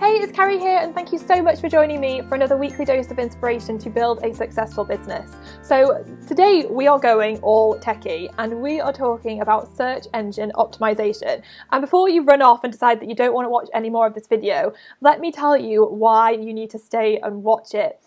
Hey, it's Carrie here, and thank you so much for joining me for another weekly dose of inspiration to build a successful business. So today we are going all techie, and we are talking about search engine optimization. And before you run off and decide that you don't want to watch any more of this video, let me tell you why you need to stay and watch it.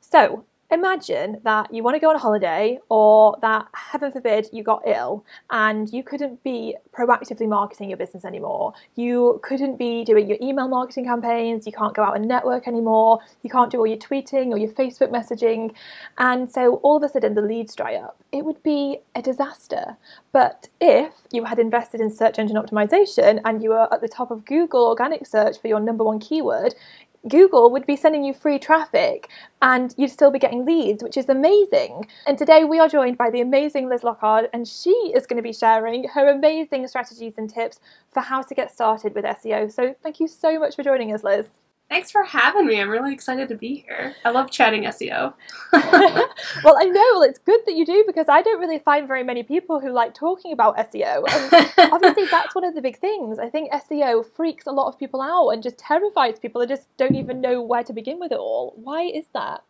So imagine that you want to go on a holiday, or that, heaven forbid, you got ill and you couldn't be proactively marketing your business anymore. You couldn't be doing your email marketing campaigns, you can't go out and network anymore, you can't do all your tweeting or your Facebook messaging, and so all of a sudden the leads dry up. It would be a disaster. But if you had invested in search engine optimization and you were at the top of Google organic search for your #1 keyword, Google would be sending you free traffic and you'd still be getting leads, which is amazing. And today we are joined by the amazing Liz Lockhart, and she is going to be sharing her amazing strategies and tips for how to get started with SEO. So thank you so much for joining us, Liz. Thanks for having me. I'm really excited to be here. I love chatting SEO. Well, I know. Well, it's good that you do, because I don't really find very many people who like talking about SEO. And obviously, that's one of the big things. I think SEO freaks a lot of people out and just terrifies people. They just don't even know where to begin with it all. Why is that?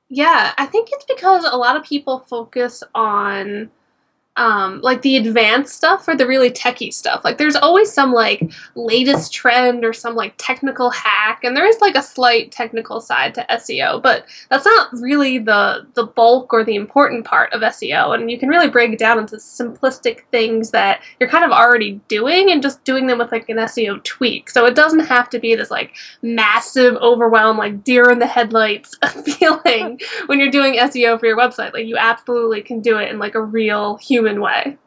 Yeah, I think it's because a lot of people focus on like the advanced stuff or the really techie stuff. Like there's always some like latest trend or some like technical hack, and there is like a slight technical side to SEO, but that's not really the bulk or the important part of SEO. And you can really break it down into simplistic things that you're kind of already doing and just doing them with like an SEO tweak. So it doesn't have to be this like massive overwhelm, like deer in the headlights feeling when you're doing SEO for your website. Like you absolutely can do it in like a real human way.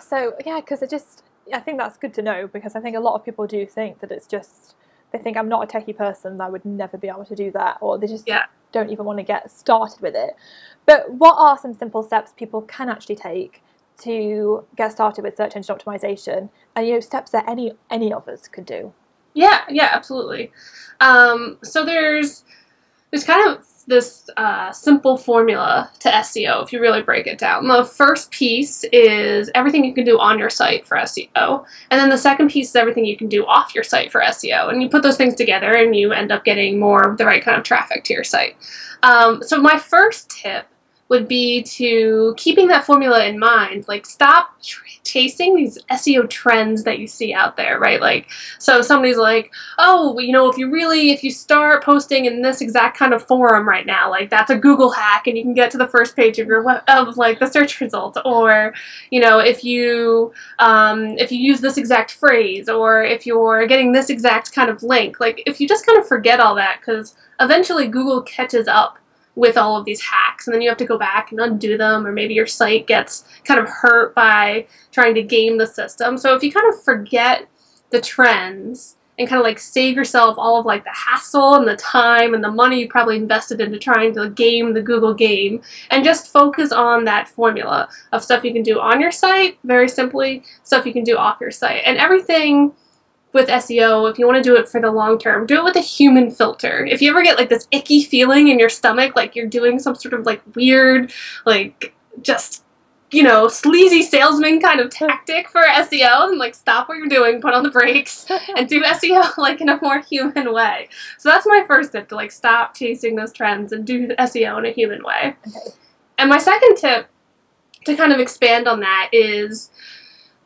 So yeah, because I think that's good to know, because I think a lot of people do think that it's just, they think I'm not a techie person, I would never be able to do that, or they just don't even want to get started with it. But what are some simple steps people can actually take to get started with search engine optimization, and steps that any of us could do? Yeah, absolutely. So there's kind of this simple formula to SEO if you really break it down. The first piece is everything you can do on your site for SEO, and then the second piece is everything you can do off your site for SEO, and you put those things together and you end up getting more of the right kind of traffic to your site. So my first tip would be to keeping that formula in mind. Like stop chasing these SEO trends that you see out there, right? Like, so somebody's like, oh, if you start posting in this exact kind of forum right now, like that's a Google hack and you can get to the first page of your like the search results, or if you use this exact phrase, or if you're getting this exact kind of link, like if you just kind of forget all that, because eventually Google catches up with all of these hacks, and then you have to go back and undo them, or maybe your site gets kind of hurt by trying to game the system. So if you kind of forget the trends and kind of like save yourself all of like the hassle and the time and the money you probably invested into trying to game the Google game, and just focus on that formula of stuff you can do on your site, very simply, stuff you can do off your site. And everything with SEO, if you want to do it for the long term, do it with a human filter. If you ever get like this icky feeling in your stomach, like you're doing some sort of like weird, like just, sleazy salesman kind of tactic for SEO, and like stop what you're doing, put on the brakes, and do SEO like in a more human way. So that's my first tip, to like stop chasing those trends and do SEO in a human way. Okay. And my second tip, to kind of expand on that, is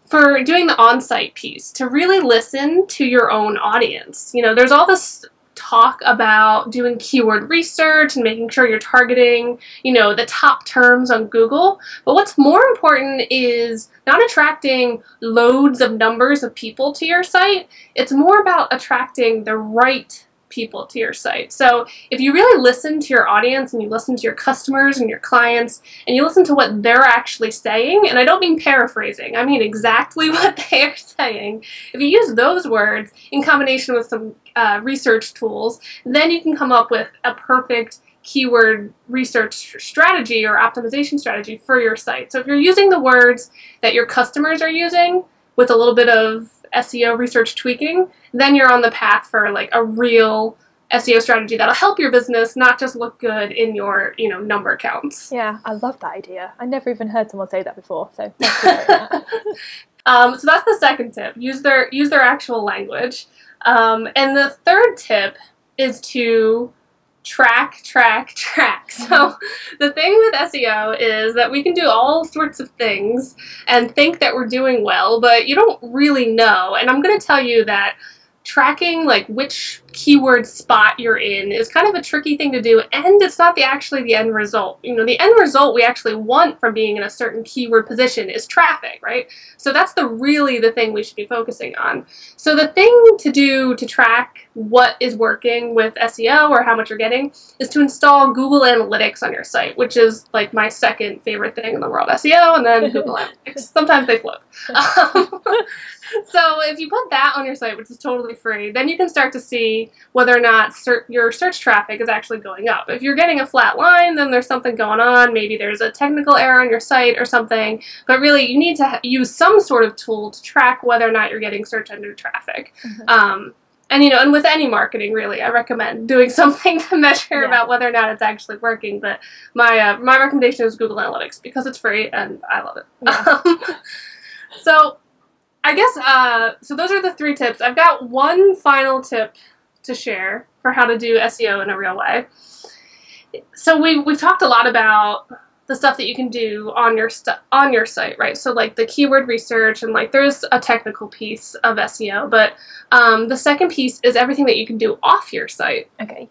for doing the on-site piece, to really listen to your own audience. There's all this talk about doing keyword research and making sure you're targeting, the top terms on Google. But what's more important is not attracting loads of numbers of people to your site. It's more about attracting the right people to your site. So if you really listen to your audience, and you listen to your customers and your clients, and you listen to what they're actually saying, and I don't mean paraphrasing, I mean exactly what they are saying. If you use those words in combination with some research tools, then you can come up with a perfect keyword research strategy or optimization strategy for your site. So if you're using the words that your customers are using with a little bit of SEO research tweaking, then you're on the path for like a real SEO strategy that'll help your business, not just look good in your, number counts. Yeah, I love that idea. I never even heard someone say that before, so thanks for sharing that. So that's the second tip. Use their actual language. And the third tip is to track. So the thing with SEO is that we can do all sorts of things and think that we're doing well, but you don't really know. And I'm going to tell you that tracking like which keyword spot you're in is kind of a tricky thing to do, and it's not actually the end result. You know, the end result we actually want from being in a certain keyword position is traffic, right? So that's really the thing we should be focusing on. So the thing to do to track what is working with SEO or how much you're getting is to install Google Analytics on your site, which is like my second favorite thing in the world, SEO and then Google Analytics. Sometimes they flip. So if you put that on your site, which is totally free, then you can start to see whether or not your search traffic is actually going up. If you're getting a flat line, then there's something going on. Maybe there's a technical error on your site or something. But really, you need to use some sort of tool to track whether or not you're getting search engine traffic. And you know, and with any marketing, really, I recommend doing something to measure about whether or not it's actually working. But my recommendation is Google Analytics because it's free and I love it. Yeah. So I guess, so those are the 3 tips. I've got one final tip to share for how to do SEO in a real way. So we've talked a lot about the stuff that you can do on your site, right? So like the keyword research and like there's a technical piece of SEO, but the second piece is everything that you can do off your site. Okay.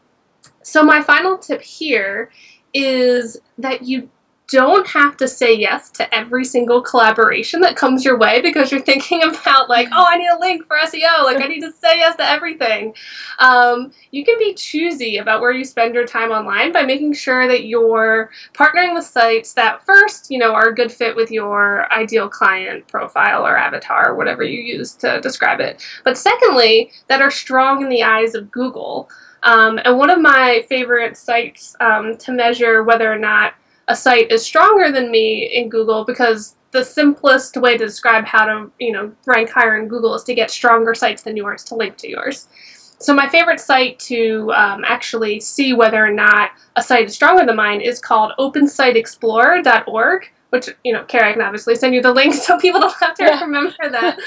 So my final tip here is that you don't have to say yes to every single collaboration that comes your way because you're thinking about like, oh, I need a link for SEO, like I need to say yes to everything. You can be choosy about where you spend your time online by making sure that you're partnering with sites that first, you know, are a good fit with your ideal client profile or avatar or whatever you use to describe it. But secondly, that are strong in the eyes of Google. And one of my favorite sites to measure whether or not a site is stronger than me in Google, because the simplest way to describe how to, you know, rank higher in Google is to get stronger sites than yours to link to yours. So my favorite site to actually see whether or not a site is stronger than mine is called OpenSiteExplorer.org, which, you know, Carrie, I can obviously send you the link so people don't have to remember that.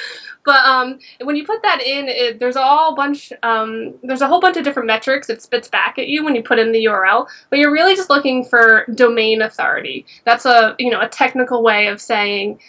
But when you put that in, there's a whole bunch of different metrics it spits back at you when you put in the URL. But you're really just looking for domain authority. That's a technical way of saying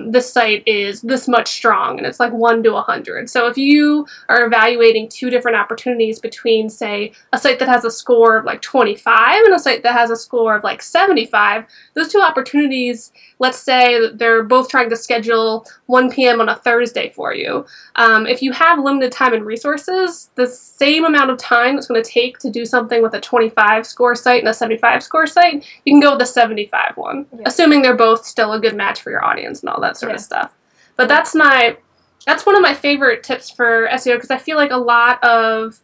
this site is this much strong, and it's like 1 to 100. So if you are evaluating 2 different opportunities between, say, a site that has a score of like 25 and a site that has a score of like 75, those 2 opportunities, let's say that they're both trying to schedule 1 p.m. on a Thursday for you. If you have limited time and resources, the same amount of time it's going to take to do something with a 25 score site and a 75 score site, you can go with the 75 one, assuming they're both still a good match for your audience and all that sort of stuff. But that's one of my favorite tips for SEO, because I feel like a lot of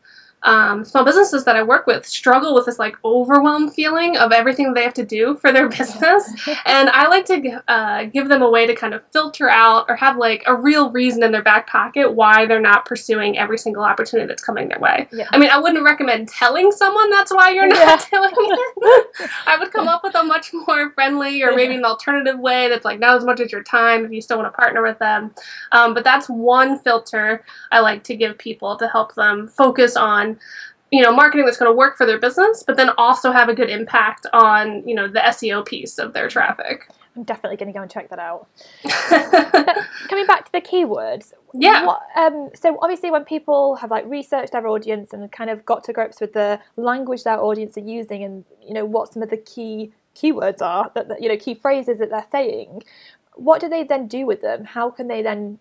small businesses that I work with struggle with this like overwhelmed feeling of everything they have to do for their business, and I like to give them a way to kind of filter out or have like a real reason in their back pocket why they're not pursuing every single opportunity that's coming their way. I mean, I wouldn't recommend telling someone that's why you're not doing it. I would come up with a much more friendly or maybe an alternative way that's like not as much as your time if you still want to partner with them. But that's one filter I like to give people to help them focus on, you know, marketing that's going to work for their business, but then also have a good impact on, you know, the SEO piece of their traffic. I'm definitely going to go and check that out. But coming back to the keywords, so obviously when people have like researched their audience and kind of got to grips with the language their audience are using, and you know what some of the key keywords are, that you know, key phrases that they're saying, what do they then do with them? How can they then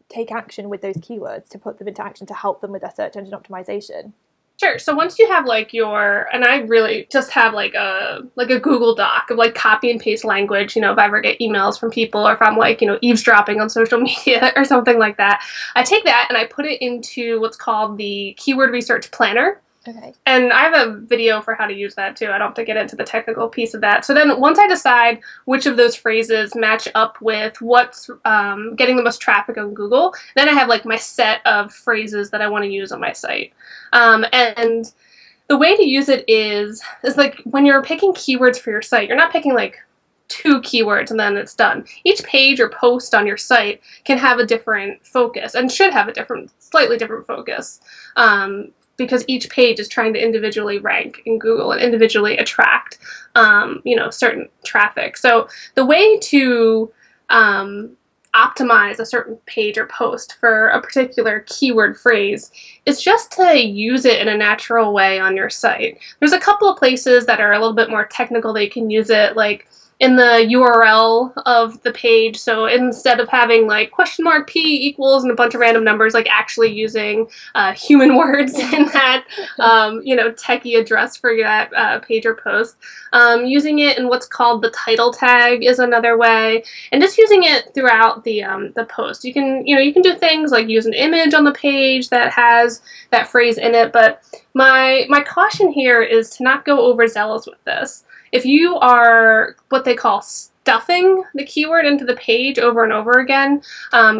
take action with those keywords to put them into action to help them with their search engine optimization? Sure. So once you have like and I really just have like a Google Doc of like copy and paste language, you know, if I ever get emails from people or if I'm like, you know, eavesdropping on social media or something like that, I take that and I put it into what's called the Keyword Research Planner. Okay. And I have a video for how to use that too. I don't have to get into the technical piece of that. So then once I decide which of those phrases match up with what's getting the most traffic on Google, then I have like my set of phrases that I want to use on my site. And the way to use it is like when you're picking keywords for your site, you're not picking like 2 keywords and then it's done. Each page or post on your site can have a different focus and should have a slightly different focus, because each page is trying to individually rank in Google and individually attract, certain traffic. So the way to optimize a certain page or post for a particular keyword phrase is just to use it in a natural way on your site. There's a couple of places that are a little bit more technical that you can use it, like in the URL of the page. So instead of having like *P equals and a bunch of random numbers, like actually using human words in that, techie address for that page or post. Using it in what's called the title tag is another way, and just using it throughout the post. You can do things like use an image on the page that has that phrase in it. But my caution here is to not go overzealous with this. If you are what they call stuffing the keyword into the page over and over again,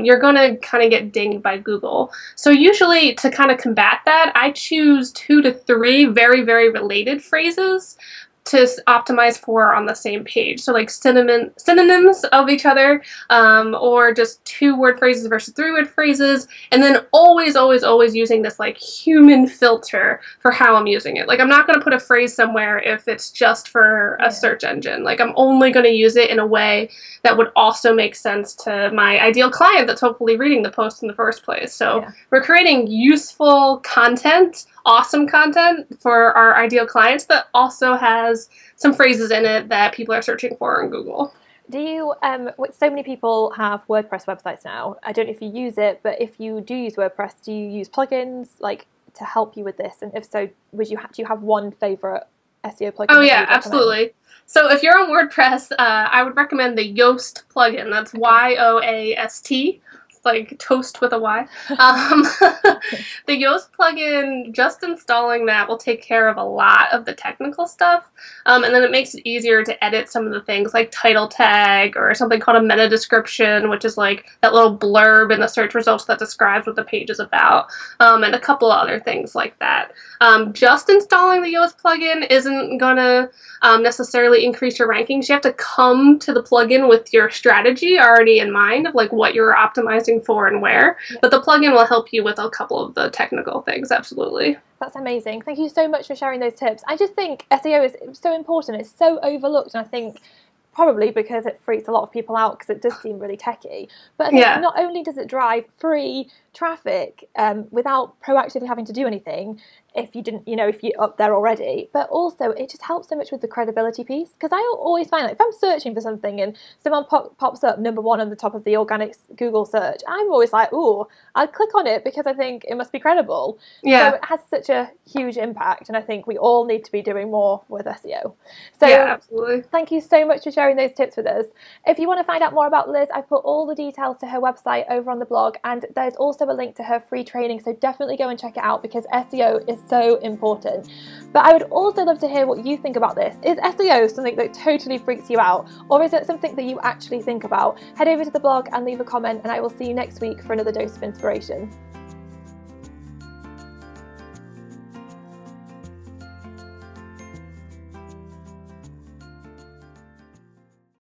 you're going to kind of get dinged by Google. So usually to kind of combat that, I choose 2 to 3 very, very related phrases to optimize for on the same page. So like synonyms of each other, or just 2 word phrases versus 3 word phrases, and then always, always, always using this like human filter for how I'm using it. Like I'm not going to put a phrase somewhere if it's just for a search engine. Like I'm only going to use it in a way that would also make sense to my ideal client that's hopefully reading the post in the first place. So we're creating useful content, awesome content for our ideal clients that also has some phrases in it that people are searching for on Google. Do you, so many people have WordPress websites now. I don't know if you use it, but if you do use WordPress, do you use plugins like to help you with this? And if so, do you have one favorite SEO plugin? Oh yeah, absolutely. So if you're on WordPress, I would recommend the Yoast plugin. That's YOAST. Like toast with a Y. The Yoast plugin, just installing that will take care of a lot of the technical stuff, and then it makes it easier to edit some of the things like title tag or something called a meta description, which is like that little blurb in the search results that describes what the page is about, and a couple of other things like that. Just installing the Yoast plugin isn't going to necessarily increase your rankings. You have to come to the plugin with your strategy already in mind of like what you're optimizing for and where, but the plugin will help you with a couple of the technical things. Absolutely. That's amazing. Thank you so much for sharing those tips. I just think SEO is so important. It's so overlooked, and I think probably because it freaks a lot of people out because it does seem really techy. But I think not only does it drive free traffic without proactively having to do anything, if you didn't, if you're up there already, but also it just helps so much with the credibility piece. Because I always find that if I'm searching for something and someone pops up #1 on the top of the organic Google search, I'm always like, oh, I'll click on it because I think it must be credible. Yeah. So it has such a huge impact, and I think we all need to be doing more with SEO. So absolutely. Thank you so much for sharing those tips with us. If you want to find out more about Liz, I've put all the details to her website over on the blog, and there's also a link to her free training, so definitely go and check it out because SEO is so important. But I would also love to hear what you think about this. Is SEO something that totally freaks you out, or is it something that you actually think about? Head over to the blog and leave a comment, and I will see you next week for another dose of inspiration.